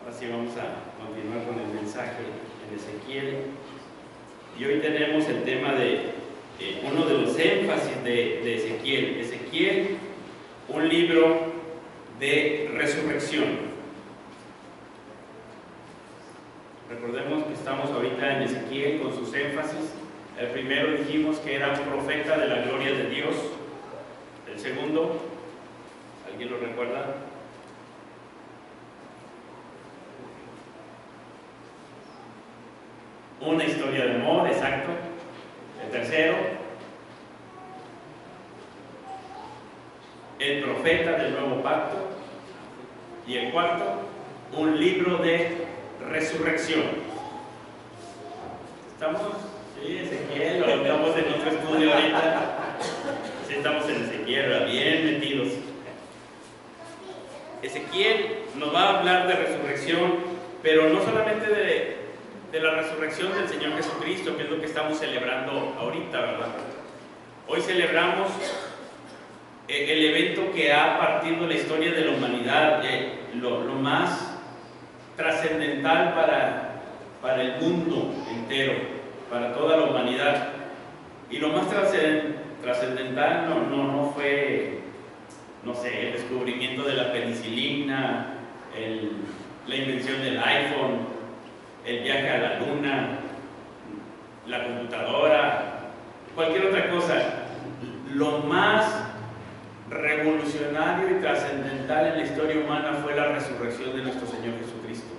Así vamos a continuar con el mensaje en Ezequiel. Y hoy tenemos el tema de uno de los énfasis de Ezequiel. Ezequiel, un libro de resurrección. Recordemos que estamos ahorita en Ezequiel con sus énfasis. El primero dijimos que era un profeta de la gloria de Dios. El segundo, ¿alguien lo recuerda? Una historia de amor, exacto. El tercero, el profeta del nuevo pacto. Y el cuarto, un libro de resurrección. ¿Estamos? Sí, Ezequiel, o estamos en otro estudio ahorita. Sí, estamos en Ezequiel, bien metidos. Ezequiel nos va a hablar de resurrección, pero no solamente de la resurrección del Señor Jesucristo, que es lo que estamos celebrando ahorita, ¿verdad? Hoy celebramos el evento que ha partido la historia de la humanidad, lo más trascendental para el mundo entero, para toda la humanidad. Y lo más trascendental no fue, no sé, el descubrimiento de la penicilina, la invención del iPhone, el viaje a la luna, la computadora, cualquier otra cosa. Lo más revolucionario y trascendental en la historia humana fue la resurrección de nuestro Señor Jesucristo.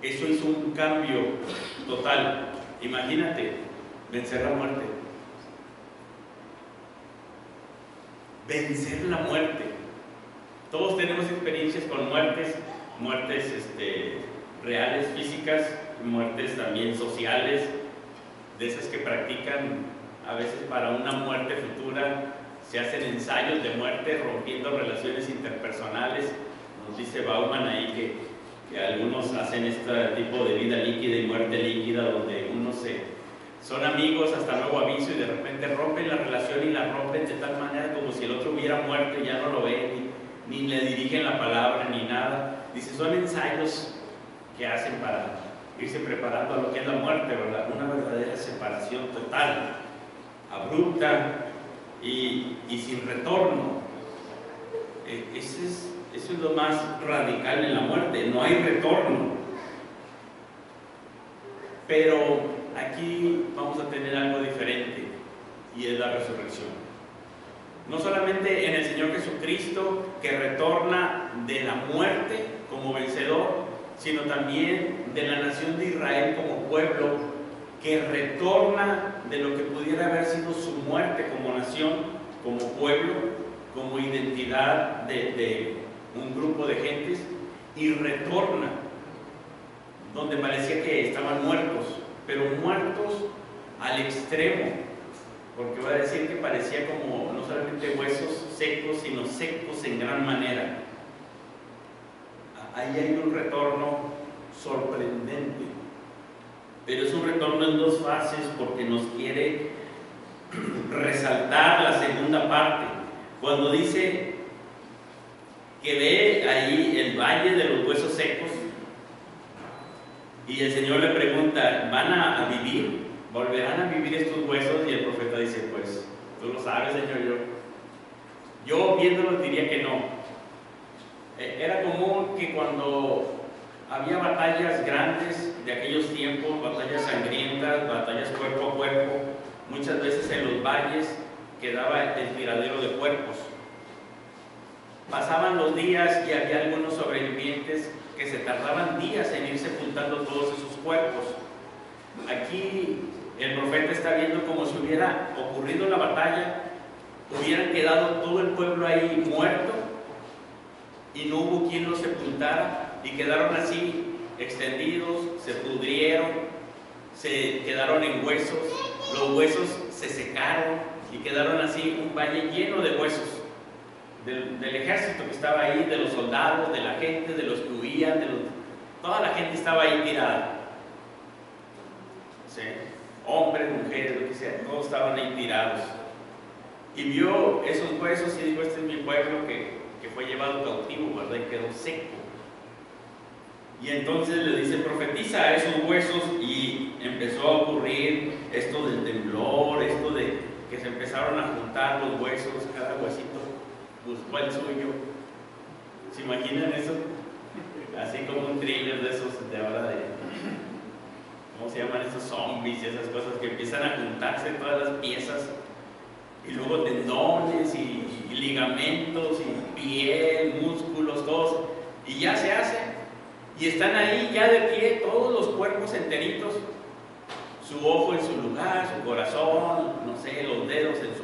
Eso hizo un cambio total. Imagínate, vencer la muerte. Vencer la muerte. Todos tenemos experiencias con muertes reales, físicas, muertes también sociales, de esas que practican a veces para una muerte futura. Se hacen ensayos de muerte rompiendo relaciones interpersonales. Nos dice Bauman ahí que algunos hacen este tipo de vida líquida y muerte líquida, donde unos son amigos hasta nuevo aviso y de repente rompen la relación y la rompen de tal manera como si el otro hubiera muerto y ya no lo ven, ni le dirigen la palabra ni nada. Dice, son ensayos que hacen para irse preparando a lo que es la muerte, ¿verdad? Una verdadera separación total, abrupta y sin retorno. Eso es lo más radical en la muerte, no hay retorno. Pero aquí vamos a tener algo diferente, y es la resurrección. No solamente en el Señor Jesucristo, que retorna de la muerte como vencedor, sino también de la nación de Israel como pueblo, que retorna de lo que pudiera haber sido su muerte como nación, como pueblo, como identidad de un grupo de gentes, y retorna donde parecía que estaban muertos, pero muertos al extremo, porque va a decir que parecía como no solamente huesos secos, sino secos en gran manera. Ahí hay un retorno sorprendente, pero es un retorno en dos fases, porque nos quiere resaltar la segunda parte. Cuando dice que ve ahí el valle de los huesos secos, y el Señor le pregunta, ¿van a vivir? ¿Volverán a vivir estos huesos? Y el profeta dice, pues, tú lo sabes, Señor, yo viéndolos diría que no. Era común que cuando había batallas grandes de aquellos tiempos, batallas sangrientas, batallas cuerpo a cuerpo, muchas veces en los valles quedaba el tiradero de cuerpos. Pasaban los días y había algunos sobrevivientes que se tardaban días en ir sepultando todos esos cuerpos. Aquí el profeta está viendo como si hubiera ocurrido la batalla, hubieran quedado todo el pueblo ahí muerto y no hubo quien los sepultara, y quedaron así extendidos, se pudrieron, se quedaron en huesos, los huesos se secaron y quedaron así un valle lleno de huesos del ejército que estaba ahí, de los soldados, de la gente, de los que huían, toda la gente estaba ahí tirada. ¿Sí? Hombres, mujeres, lo que sea, todos estaban ahí tirados. Y vio esos huesos y dijo, este es mi pueblo que fue llevado cautivo, ¿verdad? Y quedó seco. Y entonces le dice, profetiza a esos huesos, y empezó a ocurrir esto del temblor, esto de que se empezaron a juntar los huesos, cada huesito buscó el suyo. ¿Se imaginan eso? Así como un thriller de esos de ahora de, ¿cómo se llaman esos zombies y esas cosas que empiezan a juntarse todas las piezas? Y luego tendones y ligamentos y piel, músculos, todos, y ya se hace. Y están ahí ya de pie todos los cuerpos enteritos, su ojo en su lugar, su corazón, no sé, los dedos en su,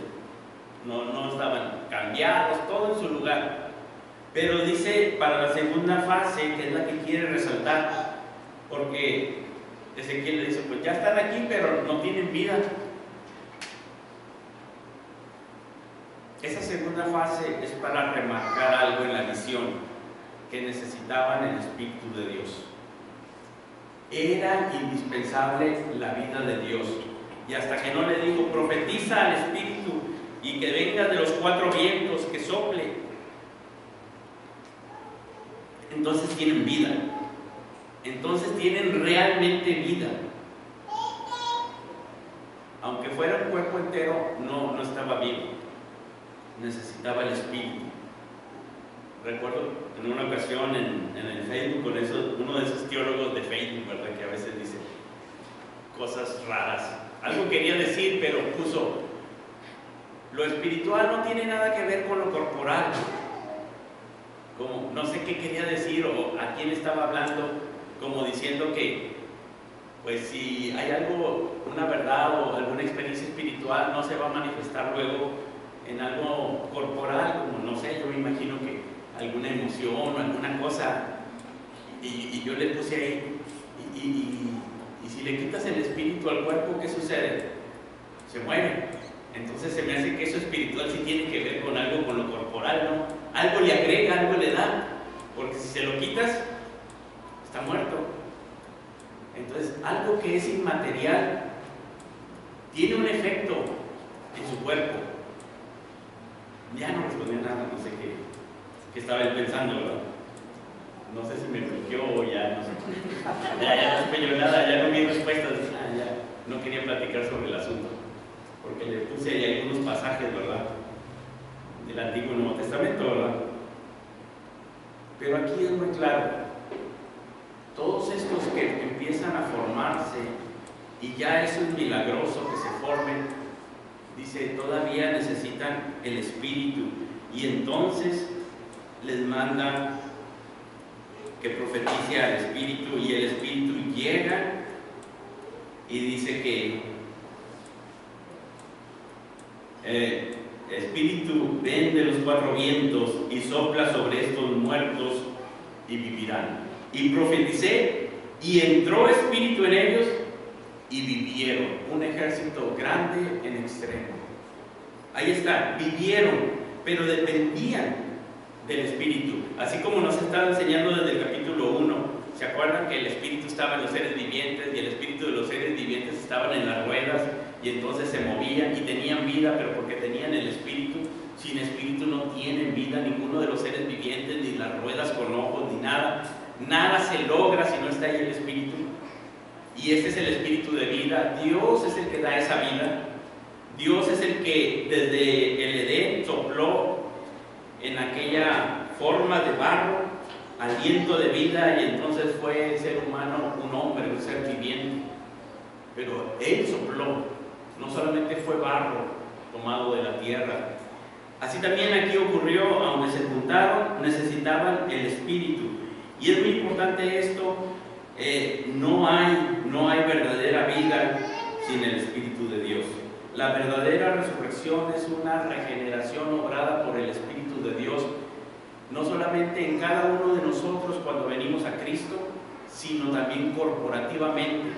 no estaban cambiados, todo en su lugar. Pero dice para la segunda fase, que es la que quiere resaltar, porque Ezequiel le dice, pues ya están aquí, pero no tienen vida. Esa segunda fase es para remarcar algo en la visión, que necesitaban el Espíritu de Dios. Era indispensable la vida de Dios. Y hasta que no le dijo, profetiza al Espíritu y que venga de los cuatro vientos, que sople, entonces tienen vida. Entonces tienen realmente vida. Aunque fuera un cuerpo entero, no estaba vivo. Necesitaba el Espíritu. Recuerdo en una ocasión en el Facebook con eso, uno de esos teólogos de Facebook, ¿verdad?, que a veces dice cosas raras. Algo quería decir, pero puso, lo espiritual no tiene nada que ver con lo corporal. Como no sé qué quería decir o a quién estaba hablando, como diciendo que pues si hay algo, una verdad o alguna experiencia espiritual, no se va a manifestar luego en algo corporal, como no sé, yo me imagino que alguna emoción o alguna cosa, y yo le puse ahí, y si le quitas el espíritu al cuerpo, ¿qué sucede? Se muere. Entonces se me hace que eso espiritual sí tiene que ver con algo, con lo corporal, ¿no? Algo le agrega, algo le da, porque si se lo quitas, está muerto. Entonces, algo que es inmaterial tiene un efecto en su cuerpo. Ya no respondió nada, no sé qué estaba él pensando, ¿verdad? No sé si me bloqueó o ya no sé. Ya no supe yo nada, ya no vi respuestas. Ya no quería platicar sobre el asunto, porque le puse ahí algunos pasajes, ¿verdad?, del Antiguo y Nuevo Testamento, ¿verdad? Pero aquí es muy claro. Todos estos que empiezan a formarse, y ya eso es milagroso que se formen, dice, todavía necesitan el Espíritu, y entonces les manda que profetice al Espíritu, y el Espíritu llega y dice que Espíritu, ven de los cuatro vientos y sopla sobre estos muertos y vivirán. Y profeticé, y entró Espíritu en ellos, y vivieron. Un ejército grande en extremo. Ahí está, vivieron, pero dependían del Espíritu. Así como nos estaba enseñando desde el capítulo 1. ¿Se acuerdan que el Espíritu estaba en los seres vivientes, y el Espíritu de los seres vivientes estaban en las ruedas, y entonces se movían y tenían vida, pero porque tenían el Espíritu? Sin Espíritu no tienen vida ninguno de los seres vivientes, ni las ruedas con ojos, ni nada. Nada se logra si no está ahí el Espíritu. Y ese es el Espíritu de vida. Dios es el que da esa vida. Dios es el que desde el Edén sopló en aquella forma de barro aliento de vida, y entonces fue el ser humano un hombre, un ser viviente. Pero Él sopló, no solamente fue barro tomado de la tierra. Así también aquí ocurrió, aunque se juntaron, necesitaban el Espíritu. Y es muy importante esto, no hay verdadera vida sin el Espíritu de Dios. La verdadera resurrección es una regeneración obrada por el Espíritu de Dios, no solamente en cada uno de nosotros cuando venimos a Cristo, sino también corporativamente.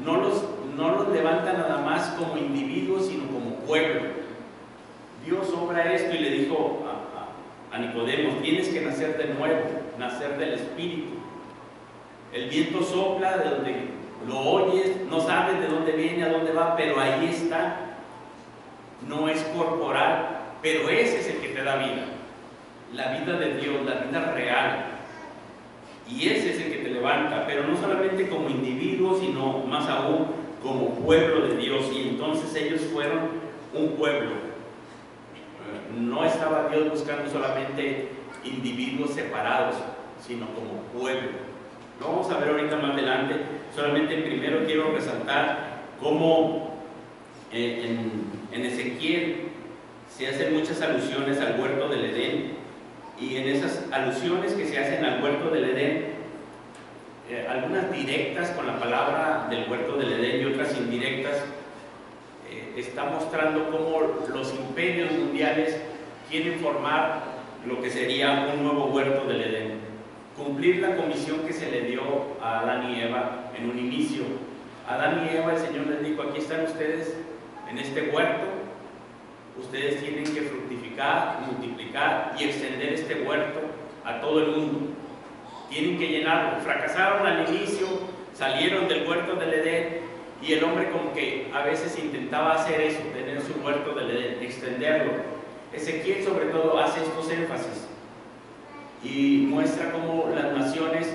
No los levanta nada más como individuos, sino como pueblo. Dios obra esto y le dijo a Nicodemo, tienes que nacer de nuevo, nacer del Espíritu. El viento sopla de donde lo oyes, no sabes de dónde viene, a dónde va, pero ahí está. No es corporal, pero ese es el que te da vida. La vida de Dios, la vida real. Y ese es el que te levanta, pero no solamente como individuo, sino más aún como pueblo de Dios. Y entonces ellos fueron un pueblo. No estaba Dios buscando solamente individuos separados, sino como pueblo. Lo vamos a ver ahorita más adelante. Solamente primero quiero resaltar cómo en Ezequiel se hacen muchas alusiones al huerto del Edén. Y en esas alusiones que se hacen al huerto del Edén, algunas directas con la palabra del huerto del Edén y otras indirectas, está mostrando cómo los imperios mundiales quieren formar lo que sería un nuevo huerto del Edén, cumplir la comisión que se le dio a Adán y Eva en un inicio. A Adán y Eva el Señor les dijo: aquí están ustedes en este huerto, ustedes tienen que fructificar, multiplicar y extender este huerto a todo el mundo. Tienen que llenarlo. Fracasaron al inicio, salieron del huerto del Edén, y el hombre como que a veces intentaba hacer eso, tener su huerto del Edén, extenderlo. Ezequiel sobre todo hace estos énfasis y muestra cómo las naciones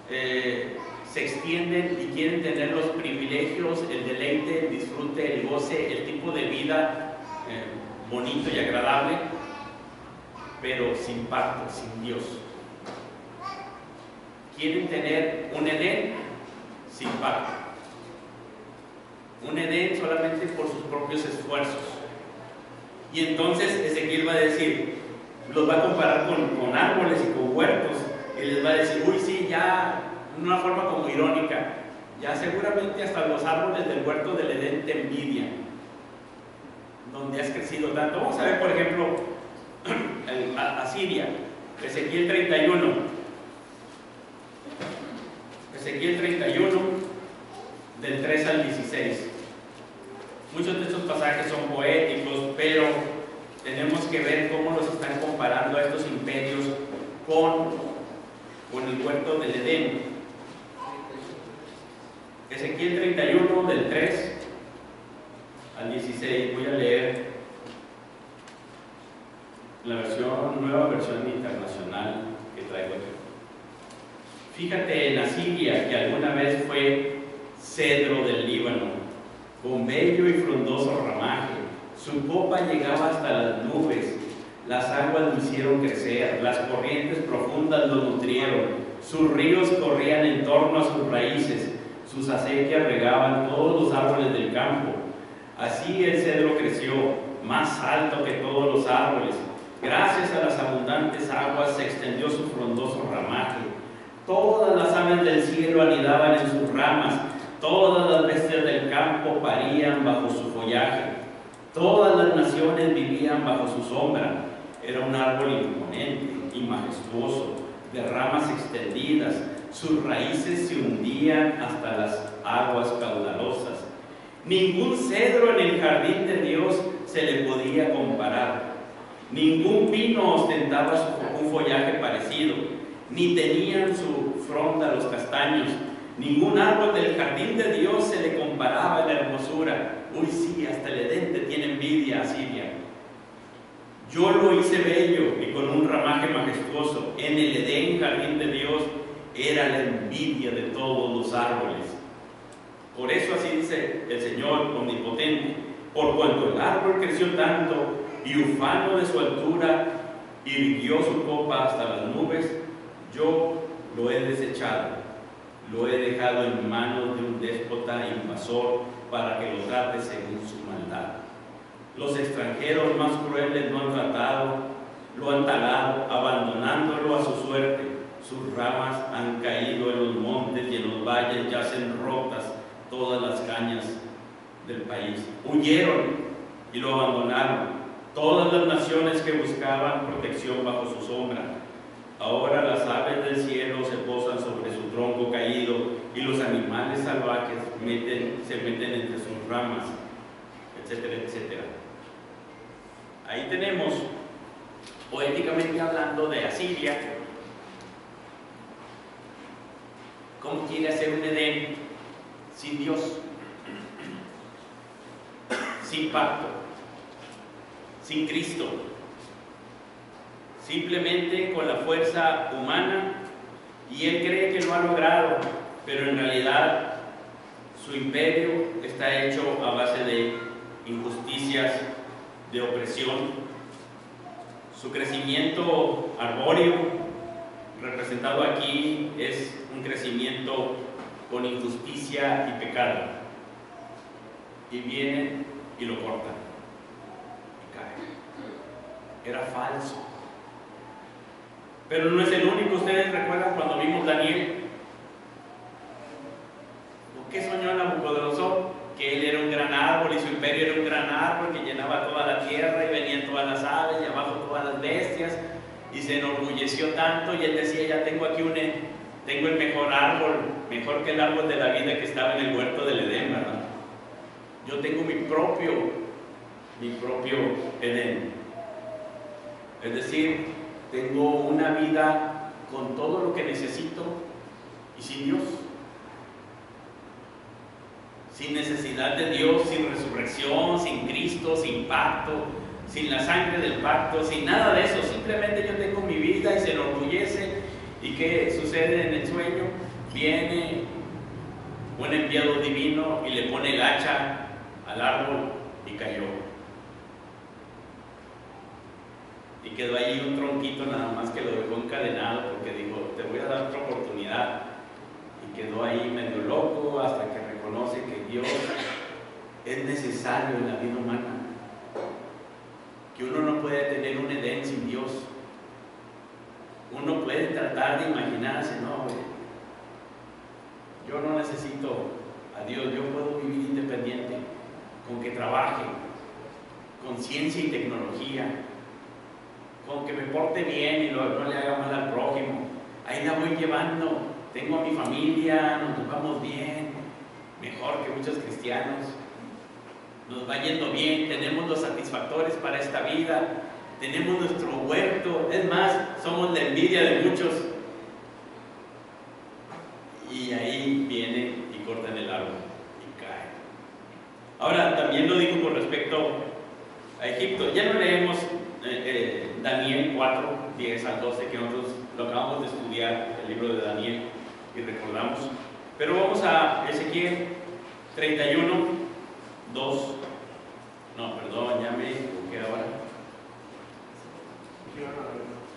se extienden y quieren tener los privilegios, el deleite, el disfrute, el goce, el tipo de vida bonito y agradable, pero sin pacto, sin Dios. Quieren tener un Edén sin pacto, un Edén solamente por sus propios esfuerzos. Y entonces Ezequiel va a decir, los va a comparar con árboles y con huertos, y les va a decir: uy, sí, ya, de una forma como irónica, ya seguramente hasta los árboles del huerto del Edén te envidian, donde has crecido tanto. Vamos a ver, por ejemplo, Asiria, Ezequiel 31. Ezequiel 31, del 3 al 16. Muchos de estos pasajes son poéticos, pero tenemos que ver cómo los están comparando a estos imperios con el huerto del Edén. Ezequiel 31, del 3 al 16. Voy a leer la nueva versión internacional que traigo aquí. Fíjate en Asiria, que alguna vez fue cedro del Líbano, con bello y frondoso ramaje. Su copa llegaba hasta las nubes, las aguas lo hicieron crecer, las corrientes profundas lo nutrieron, sus ríos corrían en torno a sus raíces, sus acequias regaban todos los árboles del campo. Así el cedro creció, más alto que todos los árboles. Gracias a las abundantes aguas se extendió su frondoso ramaje. Todas las aves del cielo anidaban en sus ramas, todas las bestias del campo parían bajo su follaje, todas las naciones vivían bajo su sombra. Era un árbol imponente y majestuoso, de ramas extendidas, sus raíces se hundían hasta las aguas caudalosas. Ningún cedro en el jardín de Dios se le podía comparar, ningún pino ostentaba un follaje parecido, ni tenían su fronda los castaños. Ningún árbol del jardín de Dios se le comparaba en la hermosura. Uy, sí, hasta el Edén te tiene envidia, Asiria. Yo lo hice bello y con un ramaje majestuoso. En el Edén, jardín de Dios, era la envidia de todos los árboles. Por eso así dice el Señor omnipotente: por cuanto el árbol creció tanto y ufano de su altura, irguió su copa hasta las nubes, yo lo he desechado, lo he dejado en manos de un déspota invasor para que lo trate según su maldad. Los extranjeros más crueles lo han tratado, lo han talado, abandonándolo a su suerte. Sus ramas han caído en los montes y en los valles yacen rotas todas las cañas del país. Huyeron y lo abandonaron todas las naciones que buscaban protección bajo su sombra. Ahora las aves del cielo se posan sobre su tronco caído y los animales salvajes se meten entre sus ramas, etcétera, etcétera. Ahí tenemos, poéticamente hablando, de Asiria, cómo quiere hacer un Edén sin Dios, sin pacto, sin Cristo, simplemente con la fuerza humana y él cree que lo ha logrado, pero en realidad su imperio está hecho a base de injusticias, de opresión. Su crecimiento arbóreo, representado aquí, es un crecimiento con injusticia y pecado. Y vienen y lo cortan y cae. Era falso. Pero no es el único. Ustedes recuerdan cuando vimos Daniel, ¿qué soñó Nabucodonosor? Que él era un gran árbol y su imperio era un gran árbol que llenaba toda la tierra y venían todas las aves y abajo todas las bestias, y se enorgulleció tanto y él decía: ya tengo aquí tengo el mejor árbol, mejor que el árbol de la vida que estaba en el huerto del Edén, ¿verdad? Yo tengo mi propio Edén. Es decir, tengo una vida con todo lo que necesito y sin Dios. Sin necesidad de Dios, sin resurrección, sin Cristo, sin pacto, sin la sangre del pacto, sin nada de eso. Simplemente yo tengo mi vida y se enorgullece. ¿Y qué sucede en el sueño? Viene un enviado divino y le pone el hacha al árbol y cayó. Y quedó ahí un tronquito nada más que lo dejó encadenado porque dijo: te voy a dar otra oportunidad. Y quedó ahí medio loco hasta que reconoce que Dios es necesario en la vida humana, que uno no puede tener un Edén sin Dios. Uno puede tratar de imaginarse: no, yo no necesito a Dios, yo puedo vivir independiente, con que trabaje, con ciencia y tecnología, con que me porte bien y no le haga mal al prójimo. Ahí la voy llevando, tengo a mi familia, nos llevamos bien, mejor que muchos cristianos, nos va yendo bien, tenemos los satisfactores para esta vida, tenemos nuestro huerto, es más, somos la envidia de muchos. Y ahí viene y cortan el árbol y cae. Ahora, también lo digo con respecto a Egipto. Ya no leemos Daniel 4, 10 al 12, que nosotros lo acabamos de estudiar, el libro de Daniel, y recordamos. Pero vamos a Ezequiel 31, 2. No, perdón, ya me equivoqué ahora.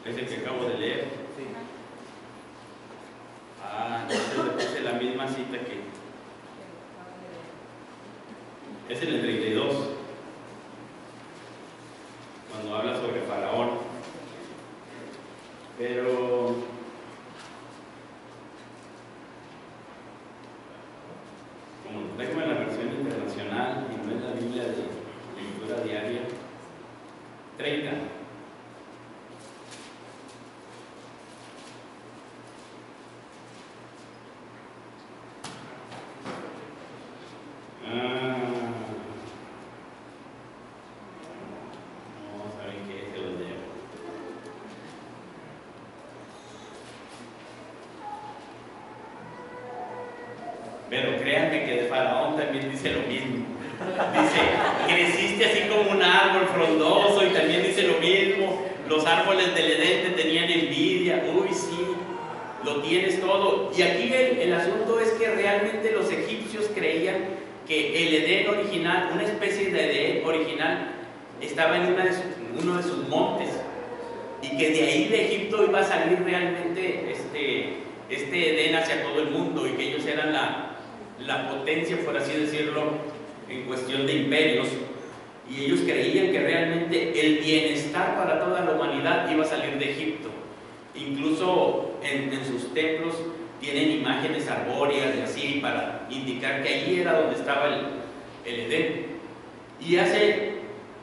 Es el que acabo de leer. Ah, entonces le puse la misma cita que... Es en el 32, cuando habla sobre Faraón. Pero... como lo tengo en la versión internacional y no en la Biblia de lectura diaria, 30. Pero créanme que de Faraón también dice lo mismo. Dice: creciste así como un árbol frondoso, y también dice lo mismo. Los árboles del Edén te tenían envidia. Uy, sí, lo tienes todo. Y aquí el asunto es que realmente los egipcios creían que el Edén original, una especie de Edén original, estaba en uno de sus montes, y que de ahí de Egipto iba a salir realmente este Edén hacia todo el mundo, y que ellos eran la potencia, por así decirlo, en cuestión de imperios, y ellos creían que realmente el bienestar para toda la humanidad iba a salir de Egipto. Incluso en sus templos tienen imágenes arbóreas y así, para indicar que allí era donde estaba el Edén. Y hace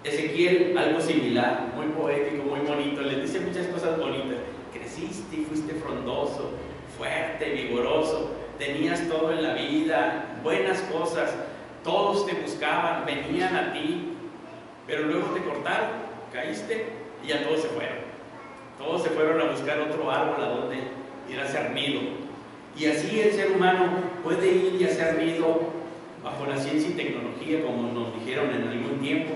Ezequiel algo similar, muy poético, muy bonito. Les dice muchas cosas bonitas: creciste y fuiste frondoso, fuerte, vigoroso, tenías todo en la vida, buenas cosas, todos te buscaban, venían a ti, pero luego te cortaron, caíste y ya todos se fueron. Todos se fueron a buscar otro árbol a donde ir a hacer nido. Y así el ser humano puede ir y hacer nido bajo la ciencia y tecnología, como nos dijeron en algún tiempo.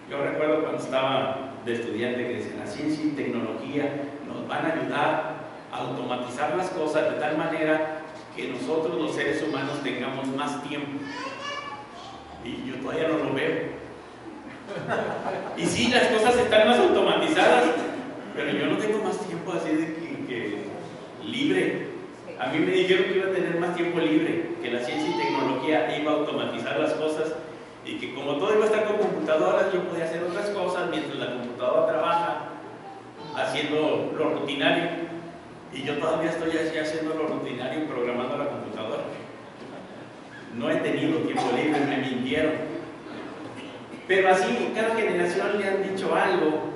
Yo recuerdo cuando estaba de estudiante que decían: la ciencia y tecnología nos van a ayudar automatizar las cosas de tal manera que nosotros los seres humanos tengamos más tiempo. Y yo todavía no lo veo. Y sí, las cosas están más automatizadas, pero yo no tengo más tiempo así de que libre. A mí me dijeron que iba a tener más tiempo libre, que la ciencia y tecnología iba a automatizar las cosas y que como todo iba a estar con computadoras, yo podía hacer otras cosas mientras la computadora trabaja haciendo lo rutinario. Y yo todavía estoy así haciendo lo rutinario y programando la computadora. No he tenido tiempo libre, me mintieron. Pero así cada generación le han dicho algo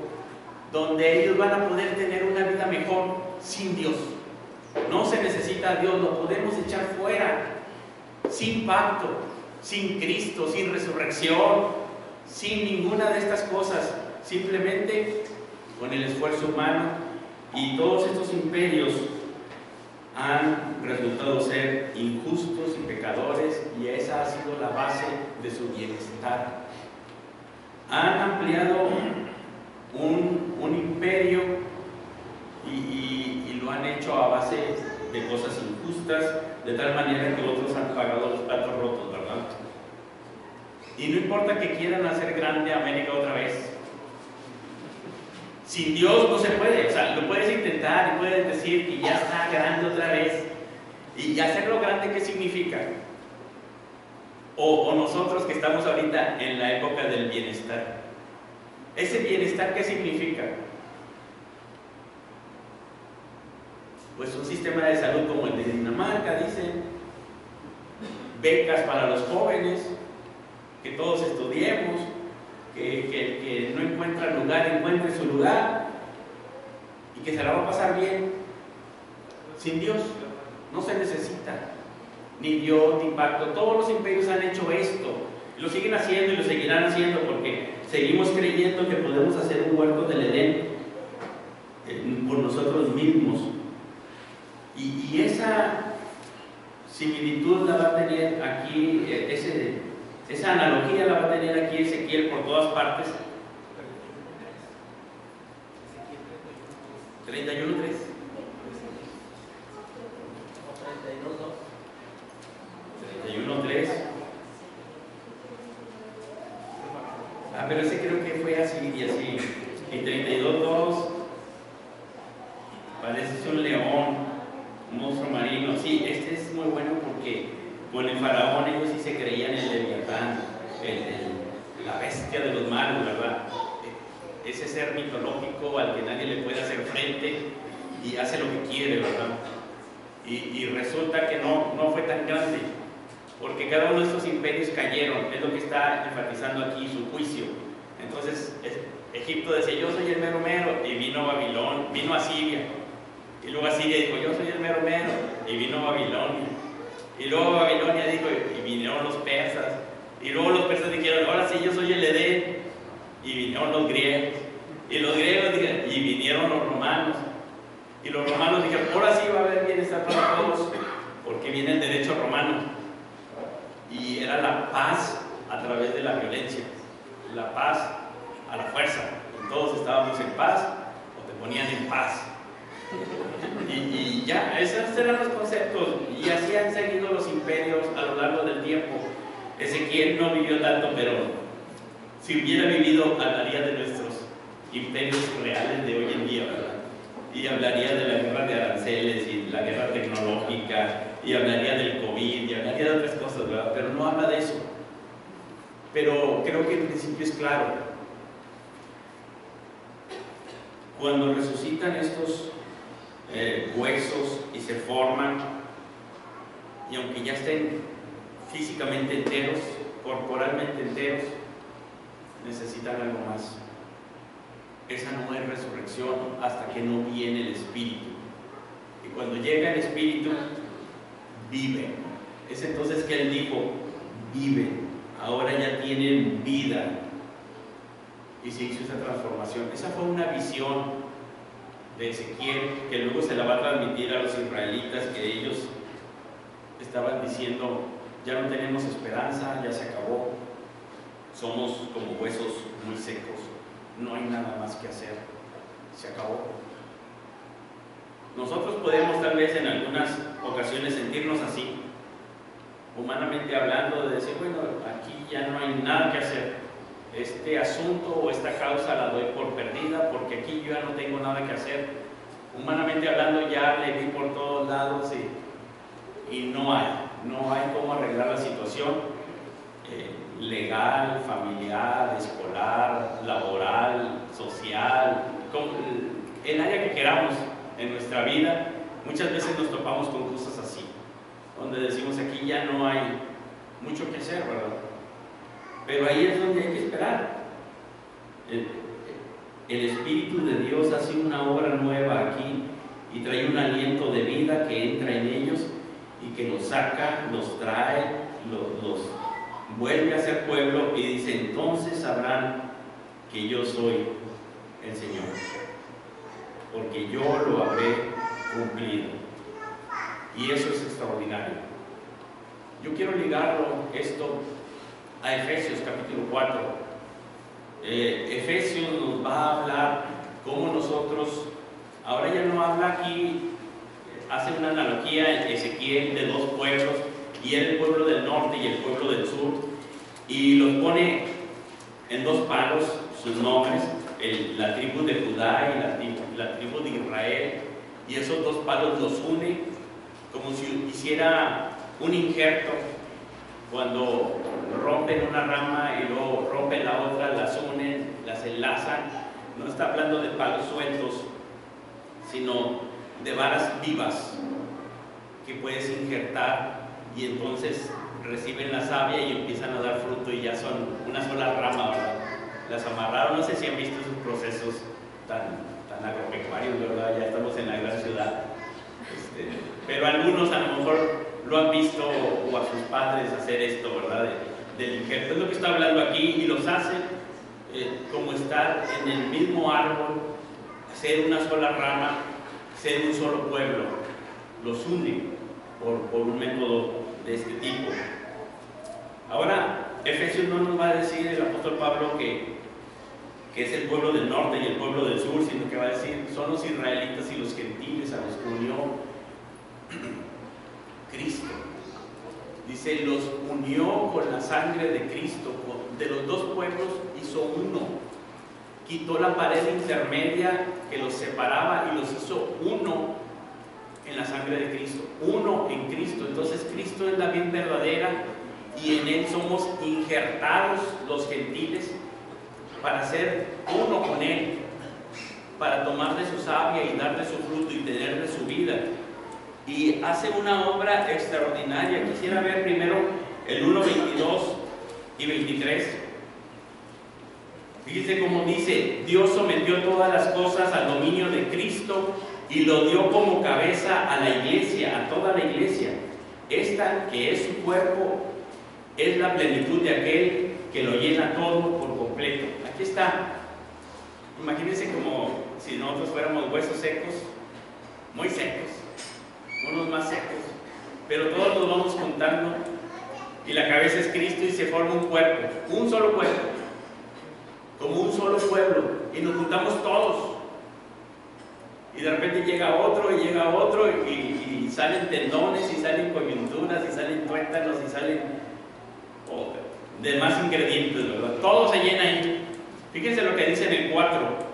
donde ellos van a poder tener una vida mejor sin Dios. No se necesita a Dios, lo podemos echar fuera, sin pacto, sin Cristo, sin resurrección, sin ninguna de estas cosas, simplemente con el esfuerzo humano. Y todos estos imperios han resultado ser injustos y pecadores, y esa ha sido la base de su bienestar. Han ampliado un imperio y lo han hecho a base de cosas injustas, de tal manera que otros han pagado los platos rotos, ¿verdad? Y no importa que quieran hacer grande América otra vez, sin Dios no se puede. O sea, lo puedes intentar y puedes decir que ya está grande otra vez. ¿Y hacerlo grande qué significa? O nosotros que estamos ahorita en la época del bienestar. ¿Ese bienestar qué significa? Pues un sistema de salud como el de Dinamarca, dicen, becas para los jóvenes, que todos estudiemos, que el que no encuentra lugar encuentre su lugar y que se la va a pasar bien. Sin Dios no se necesita ni Dios ni pacto. Todos los imperios han hecho esto, lo siguen haciendo y lo seguirán haciendo porque seguimos creyendo que podemos hacer un huerto del Edén por nosotros mismos. Y esa similitud la va a tener aquí, esa analogía la va a tener aquí Ezequiel por todas partes. 31:3. 31:3. Pero ese creo que fue así y así. Y 32:2. Parece un león, un monstruo marino. Sí, este es muy bueno porque con el faraón ellos sí se creían el Leviatán, la bestia de los mares, ¿verdad? Ese ser mitológico al que nadie le puede hacer frente y hace lo que quiere, ¿verdad? Y resulta que no fue tan grande, porque cada uno de estos imperios cayeron, es lo que está enfatizando aquí su juicio. Entonces Egipto decía, yo soy el mero mero, y vino Babilón, vino Asiria, y luego Asiria dijo, yo soy el mero mero, y vino Babilonia, y luego Babilonia dijo, y vinieron los persas, y luego los persas dijeron, ahora sí yo soy el Edén, y vinieron los griegos, y los griegos dijeron, y vinieron los romanos, y los romanos dijeron, ahora sí va a haber bienestar para todos, porque viene el derecho romano, y era la paz a través de la violencia, la paz a la fuerza, y todos estábamos en paz, o te ponían en paz. Y ya, esos eran los conceptos, y así han seguido los imperios a lo largo del tiempo. Ezequiel no vivió tanto, pero si hubiera vivido hablaría de nuestros imperios reales de hoy en día, ¿verdad? Y hablaría de la guerra de aranceles y la guerra tecnológica, y hablaría del COVID, y hablaría de otras cosas, ¿verdad? Pero no habla de eso. Pero creo que el principio es claro. Cuando resucitan estos huesos y se forman, y aunque ya estén físicamente enteros, corporalmente enteros, necesitan algo más. Esa no es resurrección hasta que no viene el Espíritu. Y cuando llega el Espíritu, viven. Es entonces que Él dijo, viven. Ahora ya tienen vida. Y se hizo esa transformación. Esa fue una visión de Ezequiel, que luego se la va a transmitir a los israelitas, que ellos estaban diciendo, ya no tenemos esperanza, ya se acabó, somos como huesos muy secos, no hay nada más que hacer, se acabó. Nosotros podemos tal vez en algunas ocasiones sentirnos así, humanamente hablando, de decir, bueno, aquí ya no hay nada que hacer, este asunto o esta causa la doy por perdida porque aquí yo ya no tengo nada que hacer. Humanamente hablando ya le vi por todos lados y no hay cómo arreglar la situación legal, familiar, escolar, laboral, social, el área que queramos en nuestra vida. Muchas veces nos topamos con cosas así, donde decimos aquí ya no hay mucho que hacer, ¿verdad? Pero ahí es donde hay que esperar. El Espíritu de Dios hace una obra nueva aquí y trae un aliento de vida que entra en ellos y que los saca, los trae, los vuelve a ser pueblo y dice, entonces sabrán que yo soy el Señor, porque yo lo habré cumplido. Y eso es extraordinario. Yo quiero ligarlo esto a Efesios capítulo 4. Efesios nos va a hablar cómo nosotros, ahora ya no habla aquí, hace una analogía en Ezequiel de dos pueblos, y el pueblo del norte y el pueblo del sur, y los pone en dos palos sus nombres, la tribu de Judá y la tribu de Israel, y esos dos palos los une como si hiciera un injerto. Cuando rompen una rama y luego rompen la otra, las unen, las enlazan. No está hablando de palos sueltos, sino de varas vivas que puedes injertar y entonces reciben la savia y empiezan a dar fruto y ya son una sola rama, ¿verdad? Las amarraron, no sé si han visto esos procesos tan agropecuarios, ¿verdad? Ya estamos en la gran ciudad. Pero algunos a lo mejor lo han visto o a sus padres hacer esto, ¿verdad? Del injerto. Es lo que está hablando aquí y los hace como estar en el mismo árbol, ser una sola rama, ser un solo pueblo. Los une por un método de este tipo. Ahora, Efesios no nos va a decir el apóstol Pablo que es el pueblo del norte y el pueblo del sur, sino que va a decir son los israelitas y los gentiles a los que unió Cristo. Dice, los unió con la sangre de Cristo. De los dos pueblos hizo uno. Quitó la pared intermedia que los separaba y los hizo uno en la sangre de Cristo. Uno en Cristo. Entonces Cristo es la vid verdadera y en Él somos injertados los gentiles para ser uno con Él, para tomar de su savia y dar de su fruto y tener de su vida. Y hace una obra extraordinaria. Quisiera ver primero el 1, 22 y 23. Fíjense cómo dice: Dios sometió todas las cosas al dominio de Cristo y lo dio como cabeza a la iglesia, a toda la iglesia. Esta, que es su cuerpo, es la plenitud de aquel que lo llena todo por completo. Aquí está. Imagínense como si nosotros fuéramos huesos secos, muy secos, unos más secos, pero todos nos vamos juntando y la cabeza es Cristo y se forma un cuerpo, un solo cuerpo, como un solo pueblo, y nos juntamos todos y de repente llega otro y salen tendones y salen coyunturas y salen tuétanos y salen demás ingredientes, ¿verdad? Todo se llena ahí. Fíjense lo que dice en el 4.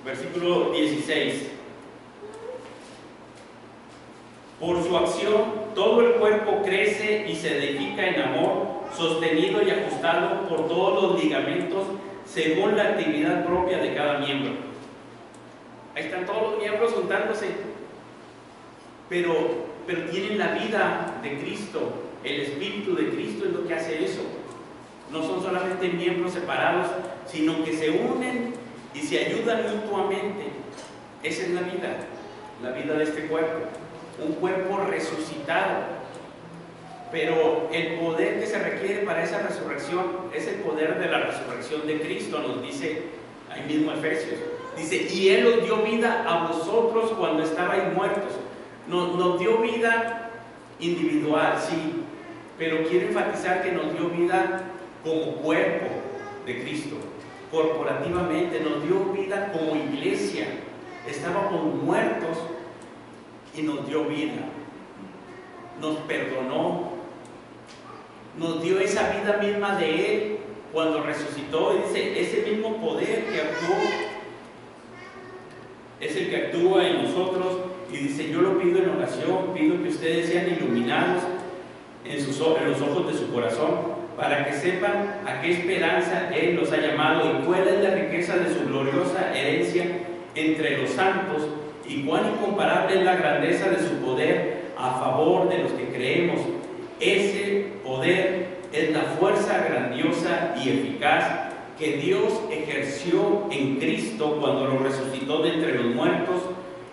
Versículo 16. Por su acción, todo el cuerpo crece y se edifica en amor, sostenido y ajustado por todos los ligamentos, según la actividad propia de cada miembro. Ahí están todos los miembros juntándose, pero tienen la vida de Cristo. El Espíritu de Cristo es lo que hace eso. No son solamente miembros separados, sino que se unen y se ayudan mutuamente. Esa es la vida de este cuerpo, un cuerpo resucitado. Pero el poder que se requiere para esa resurrección es el poder de la resurrección de Cristo, nos dice ahí mismo Efesios. Dice, y Él os dio vida a vosotros cuando estabais muertos. Nos dio vida individual, sí, pero quiero enfatizar que nos dio vida como cuerpo de Cristo, corporativamente, nos dio vida como iglesia. Estábamos muertos y nos dio vida, nos perdonó, nos dio esa vida misma de Él cuando resucitó. Y dice, ese mismo poder que actuó es el que actúa en nosotros. Y dice, yo lo pido en oración, pido que ustedes sean iluminados en los ojos de su corazón, para que sepan a qué esperanza Él los ha llamado y cuál es la riqueza de su gloriosa herencia entre los santos, y cuán incomparable es la grandeza de su poder a favor de los que creemos. Ese poder es la fuerza grandiosa y eficaz que Dios ejerció en Cristo cuando lo resucitó de entre los muertos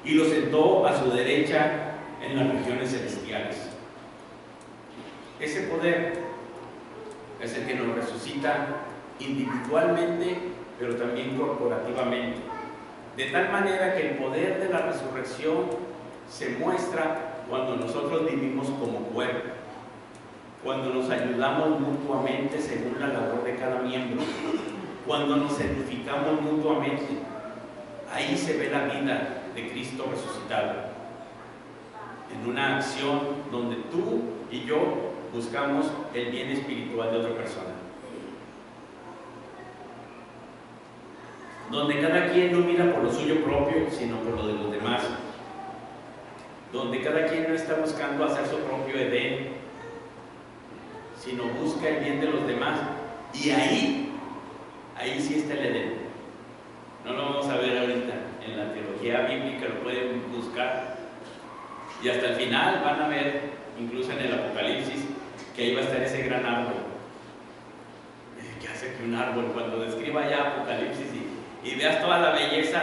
y lo sentó a su derecha en las regiones celestiales. Ese poder es el que nos resucita individualmente, pero también corporativamente. De tal manera que el poder de la resurrección se muestra cuando nosotros vivimos como cuerpo, cuando nos ayudamos mutuamente según la labor de cada miembro, cuando nos edificamos mutuamente. Ahí se ve la vida de Cristo resucitado, en una acción donde tú y yo buscamos el bien espiritual de otra persona, donde cada quien no mira por lo suyo propio, sino por lo de los demás, donde cada quien no está buscando hacer su propio Edén, sino busca el bien de los demás. Y ahí sí está el Edén. No lo vamos a ver ahorita, en la teología bíblica lo pueden buscar, y hasta el final van a ver, incluso en el Apocalipsis, que ahí va a estar ese gran árbol. ¿Qué hace que un árbol? Cuando describa ya Apocalipsis y veas toda la belleza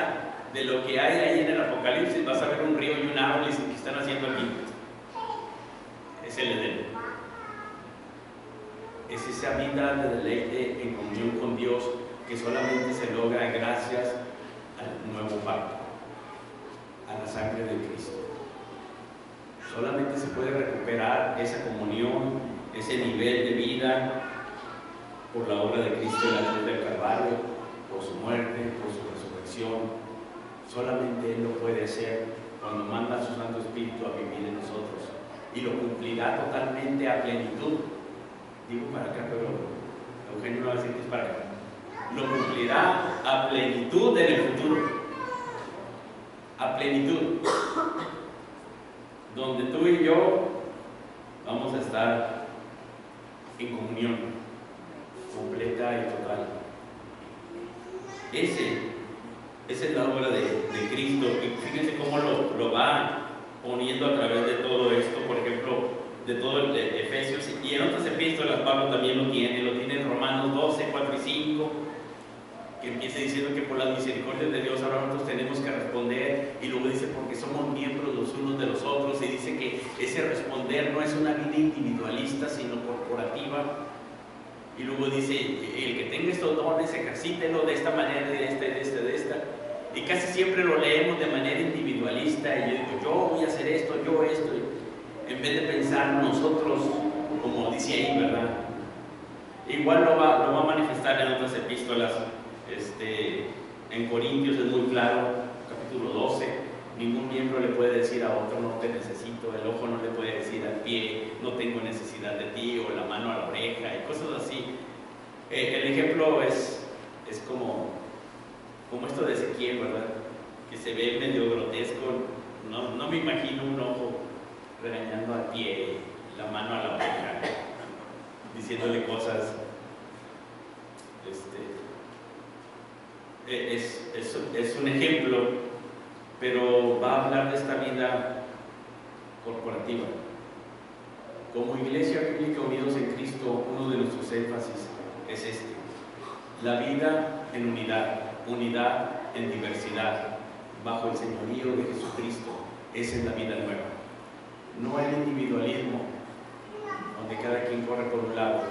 de lo que hay ahí en el Apocalipsis, vas a ver un río y un árbol y dices, ¿qué están haciendo aquí? Es el Edén. Es esa vida de deleite en comunión con Dios que solamente se logra gracias al nuevo pacto, a la sangre de Cristo. Solamente se puede recuperar esa comunión, ese nivel de vida por la obra de Cristo en la cruz del Calvario, por su muerte, por su resurrección. Solamente Él lo puede hacer cuando manda a su Santo Espíritu a vivir en nosotros, y lo cumplirá totalmente a plenitud. Digo para acá, pero Eugenio no va a decir que es para acá. Lo cumplirá a plenitud en el futuro, a plenitud, donde tú y yo vamos a estar en comunión completa y total. Esa es la obra de Cristo. Y fíjense cómo lo va poniendo a través de todo esto, por ejemplo, de todo el de Efesios, y en otras epístolas Pablo también lo tiene en Romanos 12, 4 y 5, que empieza diciendo que por las misericordias de Dios ahora nosotros tenemos que responder, y luego dice porque somos miembros los unos de los otros, y dice que ese responder no es una vida individualista sino corporativa. Y luego dice, el que tenga estos dones, ejercítelo de esta manera, de esta. Y casi siempre lo leemos de manera individualista, y yo digo, yo voy a hacer esto, yo esto, en vez de pensar nosotros, como dice ahí, ¿verdad? Igual lo va a manifestar en otras epístolas. En Corintios es muy claro, capítulo 12, ningún miembro le puede decir a otro, no te necesito, el ojo no le puede decir al pie, no tengo necesidad de ti, o la mano a la oreja, y cosas así. El ejemplo es como esto de Ezequiel, ¿verdad? Que se ve medio grotesco. No me imagino un ojo regañando al pie, la mano a la oreja, diciéndole cosas. Es un ejemplo, pero va a hablar de esta vida corporativa. Como Iglesia Bíblica Unidos en Cristo, uno de nuestros énfasis es la vida en unidad en diversidad, bajo el señorío de Jesucristo. Esa es la vida nueva. No el individualismo, donde cada quien corre por un lado.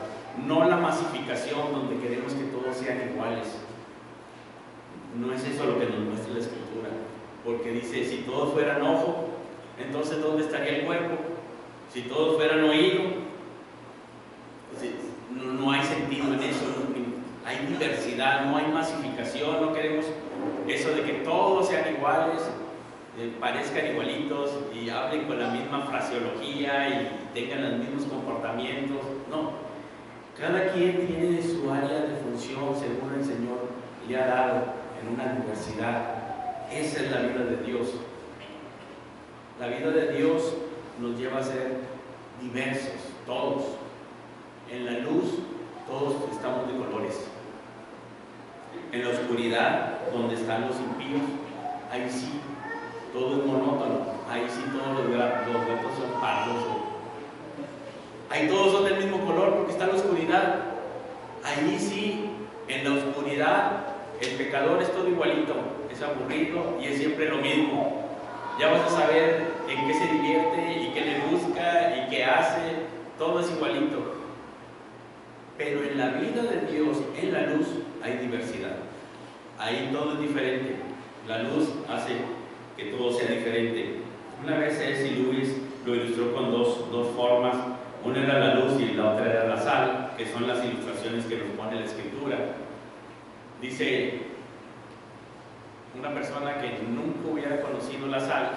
No la masificación, donde queremos que todos sean iguales. No es eso lo que nos muestra la Escritura, porque dice, si todos fueran ojo, entonces ¿dónde estaría el cuerpo? Si todos fueran oído, pues no hay sentido en eso. Hay diversidad, no hay masificación, no queremos eso de que todos sean iguales, parezcan igualitos y hablen con la misma fraseología y tengan los mismos comportamientos. No, cada quien tiene su área de función según el Señor le ha dado en una diversidad. Esa es la vida de Dios. La vida de Dios nos lleva a ser diversos, todos. En la luz todos estamos de colores. En la oscuridad, donde están los impíos, ahí sí todo es monótono, ahí sí todos los gatos son pardos, ahí todos son del mismo color porque está la oscuridad. Ahí sí, en la oscuridad el pecador es todo igualito, es aburrido y es siempre lo mismo. Ya vas a saber en qué se divierte y qué le busca y qué hace, todo es igualito. Pero en la vida de Dios, en la luz, hay diversidad. Ahí todo es diferente. La luz hace que todo sea diferente. Una vez C.S. Lewis lo ilustró con dos formas. Una era la luz y la otra era la sal, que son las ilustraciones que nos pone la Escritura. Dice, una persona que nunca hubiera conocido la sal,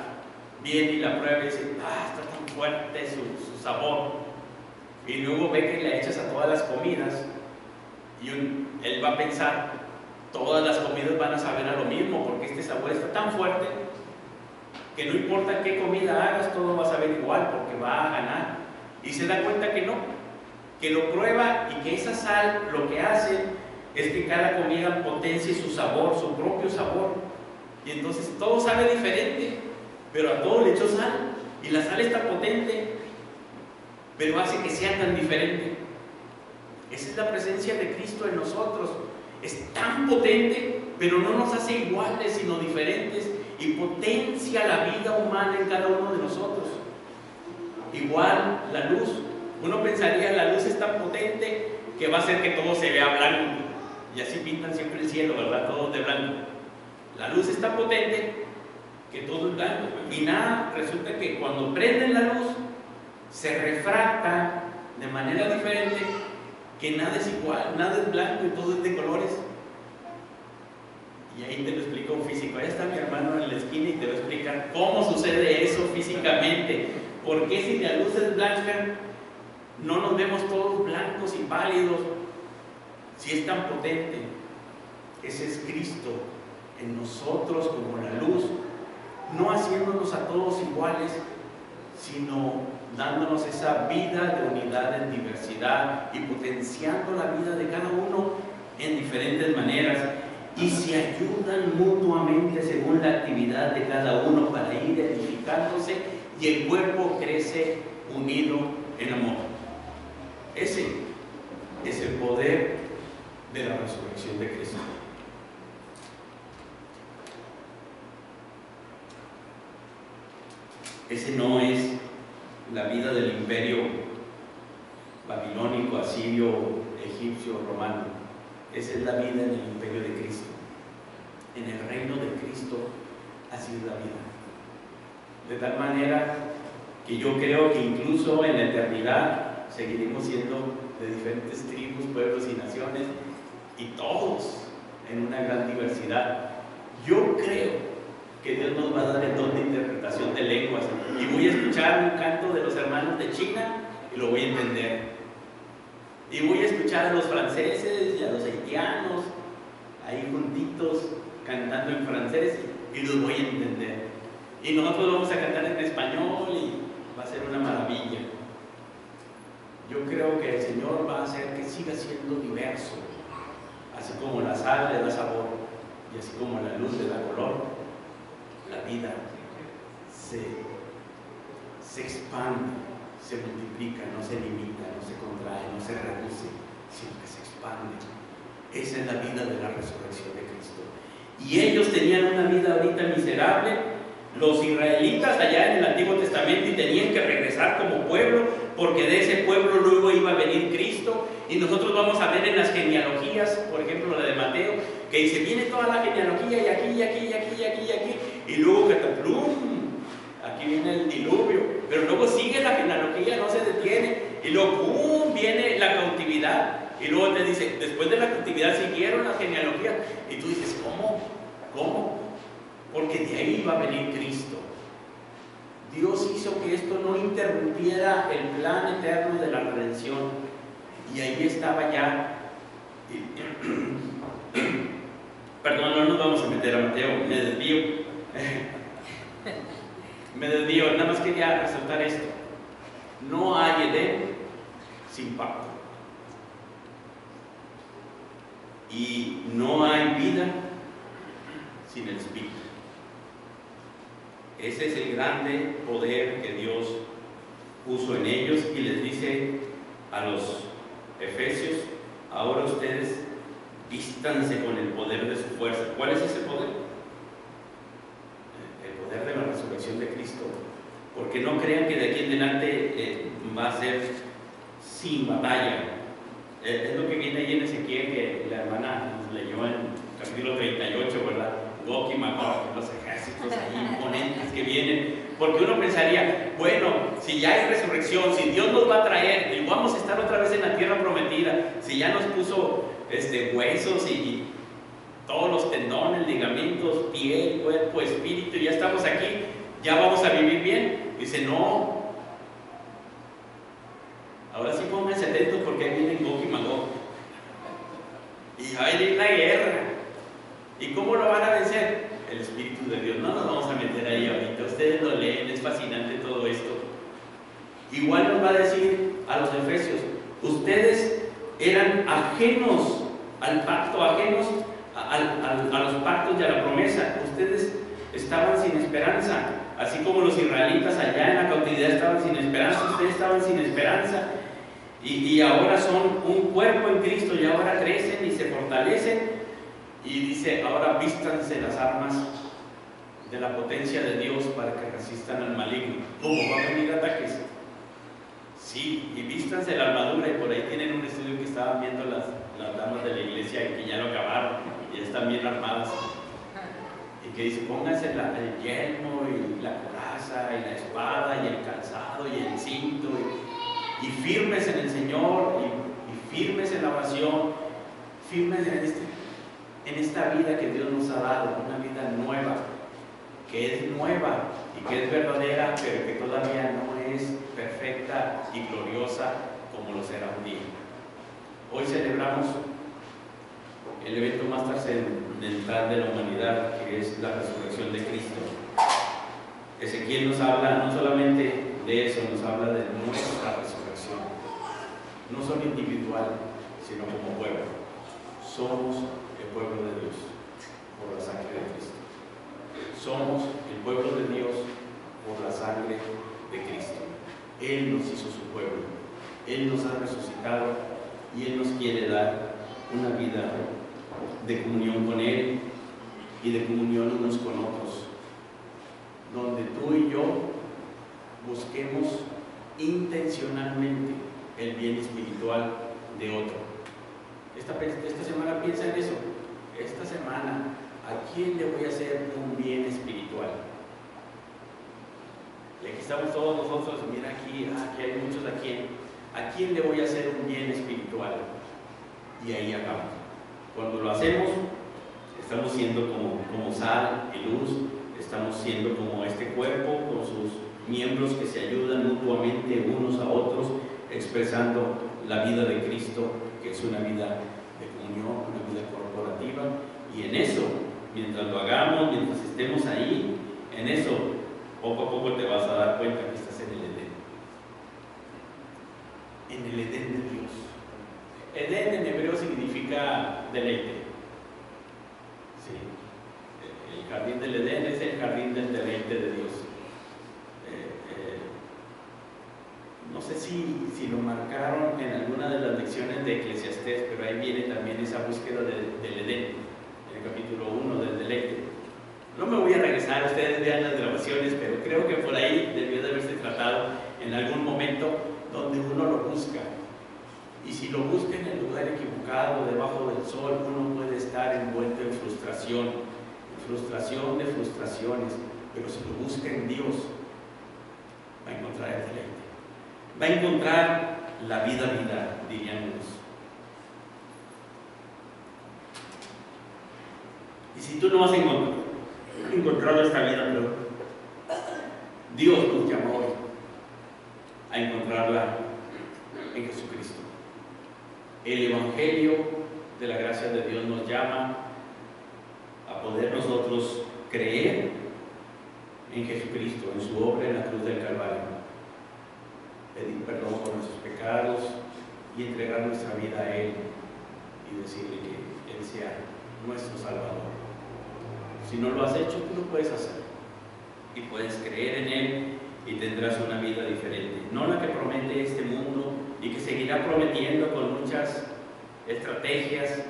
viene y la prueba y dice, está tan fuerte su sabor. Y luego ve que le echas a todas las comidas y él va a pensar, todas las comidas van a saber a lo mismo porque este sabor está tan fuerte que no importa qué comida hagas, todo va a saber igual porque va a ganar. Y se da cuenta que no, que lo prueba y que esa sal lo que hace es que cada comida potencie su sabor, su propio sabor. Y entonces todo sabe diferente, pero a todo le echó sal y la sal está potente, pero hace que sea tan diferente. Esa es la presencia de Cristo en nosotros. Es tan potente, pero no nos hace iguales, sino diferentes, y potencia la vida humana en cada uno de nosotros. Igual la luz. Uno pensaría, la luz es tan potente que va a hacer que todo se vea blanco. Y así pintan siempre el cielo, ¿verdad? Todo de blanco. La luz es tan potente que todo es blanco. Y nada, resulta que cuando prenden la luz, se refracta de manera diferente, que nada es igual, nada es blanco y todo es de colores. Y ahí te lo explica un físico. Ahí está mi hermano en la esquina y te va a explicar cómo sucede eso físicamente. ¿Por qué si la luz es blanca no nos vemos todos blancos y pálidos si es tan potente? Ese es Cristo en nosotros como la luz, no haciéndonos a todos iguales, sino dándonos esa vida de unidad en diversidad y potenciando la vida de cada uno en diferentes maneras, y se ayudan mutuamente según la actividad de cada uno para ir edificándose y el cuerpo crece unido en amor. Ese es el poder de la resurrección de Cristo. Ese no es la vida del imperio babilónico, asirio, egipcio, romano. Esa es la vida en el imperio de Cristo. En el reino de Cristo así es la vida. De tal manera que yo creo que incluso en la eternidad seguiremos siendo de diferentes tribus, pueblos y naciones, y todos en una gran diversidad. Yo creo que Dios nos va a dar el don de interpretación de lenguas, y voy a escuchar un canto de los hermanos de China y lo voy a entender, y voy a escuchar a los franceses y a los haitianos ahí juntitos cantando en francés y los voy a entender, y nosotros vamos a cantar en español y va a ser una maravilla. Yo creo que el Señor va a hacer que siga siendo diverso, así como la sal le da sabor y así como la luz le da color. La vida se expande, se multiplica, no se limita, no se contrae, no se reduce, sino que se expande. Esa es la vida de la resurrección de Cristo. Y ellos tenían una vida ahorita miserable, los israelitas allá en el Antiguo Testamento, y tenían que regresar como pueblo, porque de ese pueblo luego iba a venir Cristo. Y nosotros vamos a ver en las genealogías, por ejemplo la de Mateo, que dice, viene toda la genealogía y aquí, y aquí, y aquí, y aquí, y aquí, y luego cataplum, aquí viene el diluvio, pero luego sigue la genealogía, no se detiene, y luego ¡pum!, viene la cautividad, y luego te dice, después de la cautividad siguieron genealogías. Y tú dices, ¿cómo? ¿Cómo? Porque de ahí va a venir Cristo. Dios hizo que esto no interrumpiera el plan eterno de la redención. Y ahí estaba ya. Perdón, no nos vamos a meter a Mateo, me desvío. Nada más quería resaltar esto. No hay Edén sin pacto. Y no hay vida sin el Espíritu. Ese es el grande poder que Dios puso en ellos, y les dice a los efesios: ahora ustedes vístanse con el poder de su fuerza. ¿Cuál es ese poder? El poder de la resurrección de Cristo. Porque no crean que de aquí en adelante va a ser sin batalla. Es lo que viene ahí en Ezequiel, que la hermana nos leyó en capítulo 38, ¿verdad? Gog y Magog, los ejércitos ahí imponentes que vienen. Porque uno pensaría, bueno, si ya hay resurrección, si Dios nos va a traer y vamos a estar otra vez en la tierra prometida, si ya nos puso huesos y todos los tendones, ligamentos, piel, cuerpo, espíritu, ya estamos aquí, ya vamos a vivir bien. Dice, no. Ahora sí pónganse atentos, porque ahí vienen Gog y Magog. Y va a venir la guerra. ¿Y cómo lo van a vencer? El Espíritu de Dios. No nos vamos a meter ahí ahorita. Ustedes lo leen, es fascinante todo esto. Igual nos va a decir a los efesios: ustedes eran ajenos al pacto, ajenos a los pactos y a la promesa. Ustedes estaban sin esperanza. Así como los israelitas allá en la cautividad estaban sin esperanza, ustedes estaban sin esperanza. Y ahora son un cuerpo en Cristo, y ahora crecen y se fortalecen. Y dice, ahora vístanse las armas de la potencia de Dios para que resistan al maligno. ¿Cómo van a venir ataques? Sí, y vístanse la armadura. Y por ahí tienen un estudio que estaban viendo las damas de la iglesia, y que ya lo acabaron, y ya están bien armadas. Y que dice, pónganse el yelmo y la coraza y la espada y el calzado y el cinto, y firmes en el Señor, y firmes en la oración, firmes en esta vida que Dios nos ha dado, una vida nueva, que es nueva y que es verdadera, pero que todavía no es perfecta y gloriosa como lo será un día. Hoy celebramos el evento más trascendental de la humanidad, que es la resurrección de Cristo. Ezequiel nos habla no solamente de eso, nos habla de nuestra resurrección, no solo individual, sino como pueblo. Somos el pueblo de Dios por la sangre de Cristo. Somos el pueblo de Dios por la sangre de Cristo. Él nos hizo su pueblo, Él nos ha resucitado, y Él nos quiere dar una vida de comunión con Él y de comunión unos con otros, donde tú y yo busquemos intencionalmente el bien espiritual de otro. Esta semana piensa en eso. Esta semana, ¿a quién le voy a hacer un bien espiritual? Y aquí estamos todos nosotros, mira aquí hay muchos aquí. ¿A quién le voy a hacer un bien espiritual? Y ahí acabamos. Cuando lo hacemos, estamos siendo como sal y luz, estamos siendo como este cuerpo con sus miembros que se ayudan mutuamente unos a otros, expresando la vida de Cristo, que es una vida de comunión, una vida corporativa. Y en eso, mientras lo hagamos, mientras estemos ahí, en eso, poco a poco te vas a dar cuenta que estás en el Edén. En el Edén de Dios. Edén en hebreo significa deleite. Sí. El jardín del Edén es el jardín del deleite de Dios. No sé si lo marcaron en alguna de las lecciones de Eclesiastés, pero ahí viene también esa búsqueda del Edén, en el capítulo 1 del deleite. No me voy a regresar, ustedes vean las grabaciones, pero creo que por ahí debió de haberse tratado en algún momento donde uno lo busca. Y si lo busca en el lugar equivocado, debajo del sol, uno puede estar envuelto en frustración de frustraciones, pero si lo busca en Dios, va a encontrar el deleite. Va a encontrar la vida, diríamos. Y si tú no has encontrado esta vida, pero Dios nos llama hoy a encontrarla en Jesucristo. El Evangelio de la gracia de Dios nos llama a poder nosotros creer en Jesucristo, en su obra en la cruz del Calvario, pedir perdón por nuestros pecados y entregar nuestra vida a Él y decirle que Él sea nuestro Salvador. Si no lo has hecho, tú lo puedes hacer y puedes creer en Él y tendrás una vida diferente, no la que promete este mundo y que seguirá prometiendo con muchas estrategias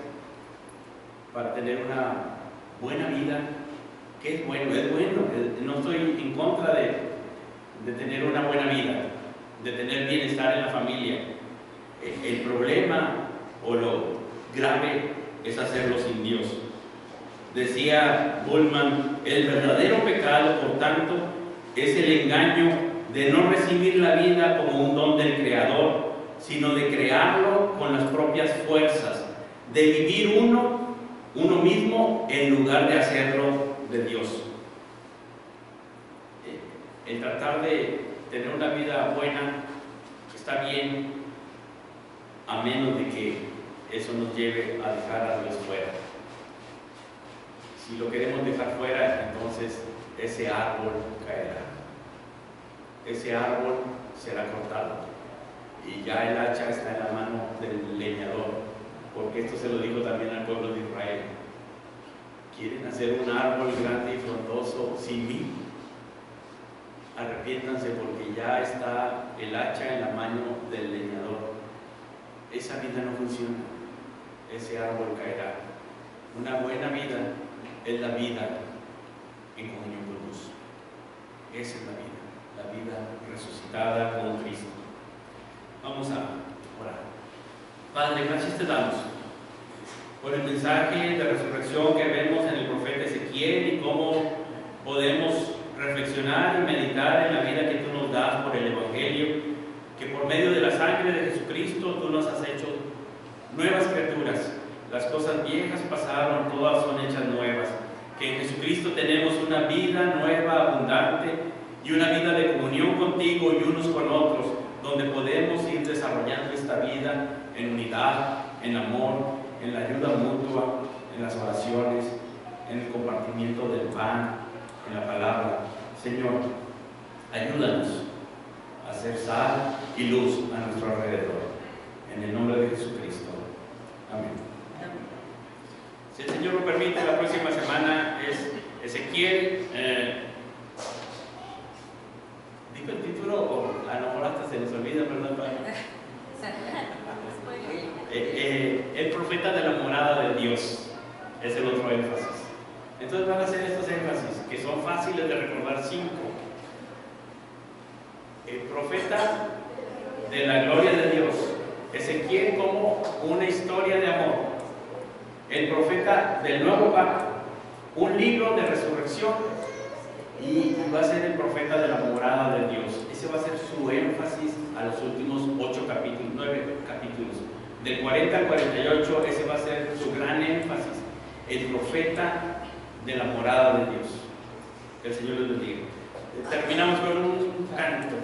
para tener una buena vida, que es bueno, no estoy en contra de tener una buena vida, de tener bienestar en la familia. El problema o lo grave es hacerlo sin Dios. Decía Bullman, el verdadero pecado, por tanto, es el engaño de no recibir la vida como un don del Creador, sino de crearlo con las propias fuerzas, de vivir uno mismo en lugar de hacerlo de Dios. El tratar de tener una vida buena está bien, a menos de que eso nos lleve a dejar a Dios fuera. Si lo queremos dejar fuera, entonces ese árbol caerá. Ese árbol será cortado. Y ya el hacha está en la mano del leñador, porque esto se lo dijo también al pueblo de Israel. ¿Quieren hacer un árbol grande y frondoso sin mí? Arrepiéntanse, porque ya está el hacha en la mano del leñador. Esa vida no funciona. Ese árbol caerá. Una buena vida es la vida en comunión con Dios. Esa es la vida resucitada con Cristo. Vamos a orar. Padre, gracias te damos por el mensaje de resurrección que vemos en el profeta Ezequiel y cómo podemos reflexionar y meditar en la vida que tú nos das por el Evangelio, que por medio de la sangre de Jesucristo tú nos has hecho nuevas criaturas. Las cosas viejas pasaron, todas son hechas nuevas. Que en Jesucristo tenemos una vida nueva, abundante, y una vida de comunión contigo y unos con otros, donde podemos ir desarrollando esta vida en unidad, en amor, en la ayuda mutua, en las oraciones, en el compartimiento del pan, en la palabra. Señor, ayúdanos a ser sal y luz a nuestro alrededor. En el nombre de Jesucristo. Amén. Si el Señor lo permite, la próxima semana es Ezequiel. ¿Dijo el título o a lo mejor hasta se les olvida, perdón? El profeta de la morada de Dios es el otro énfasis. Entonces van a ser estos énfasis que son fáciles de recordar, 5. El profeta de la gloria de Dios, Ezequiel como una historia de amor. El profeta del nuevo pacto, un libro de resurrección, y va a ser el profeta de la morada de Dios. Ese va a ser su énfasis a los últimos 9 capítulos. Del 40 al 48, ese va a ser su gran énfasis. El profeta de la morada de Dios. Que el Señor les bendiga. Terminamos con un canto.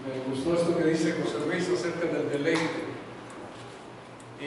Me gustó esto que dice José Luis acerca del deleite. Y